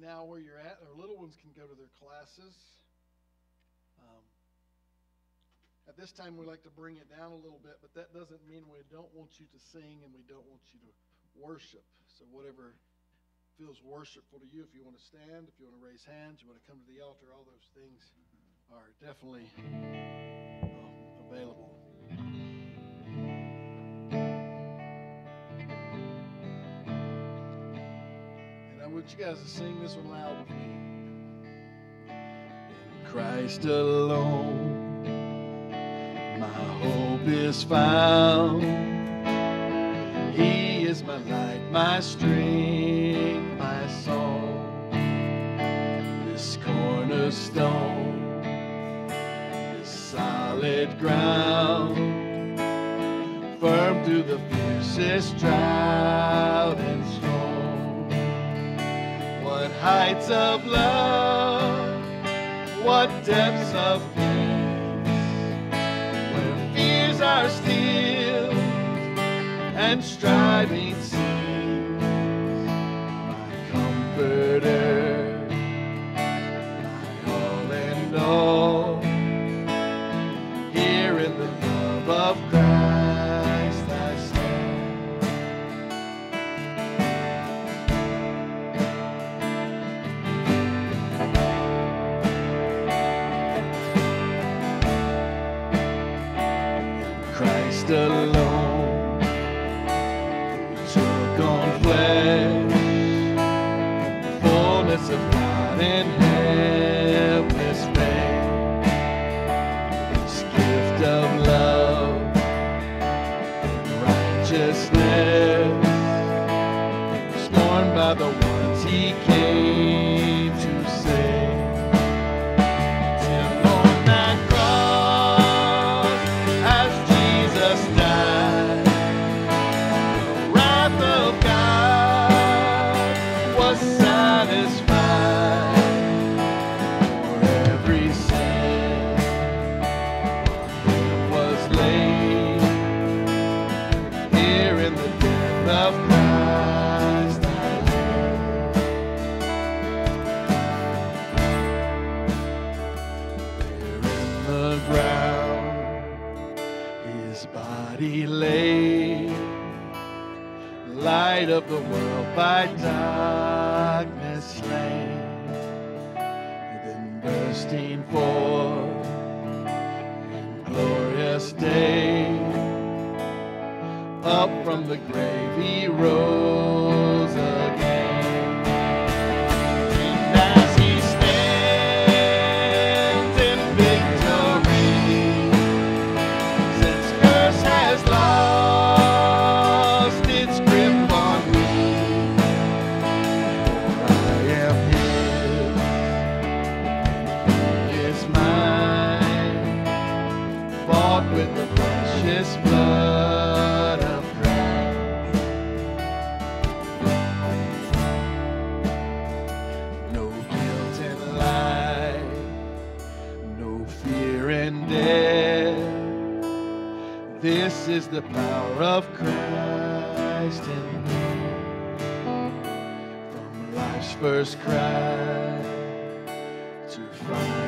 now where you're at. Our little ones can go to their classes. Um, at this time, we like to bring it down a little bit, but that doesn't mean we don't want you to sing and we don't want you to worship. So whatever feels worshipful to you, if you want to stand, if you want to raise hands, you want to come to the altar, all those things are definitely available. And I want you guys to sing this one loud with me. In Christ alone, my hope is found. He is my light, my strength, my song. This cornerstone, this solid ground, firm through the fiercest drought and storm. What heights of love, what depths of peace, where fears are still and striving cease. My comforter, my all and all, here in the love of Christ I stand. Christ alone, took on flesh, fullness of God and helpless man. This gift of love and righteousness, scorned by the ones he came to save. Till on that cross, as Jesus died, the wrath of God was satisfied for every sin. It was laid here in the death of Christ I live. There in the ground his body lay, light of the world by darkness slain, then bursting forth in glorious day, up from the grave he rose again. And as he stands in victory, since curse has lost its grip on me, for I am his and he is mine, bought with the precious blood of Christ. No guilt and life, no fear and death. This is the power of Christ in me. From life's first cry to final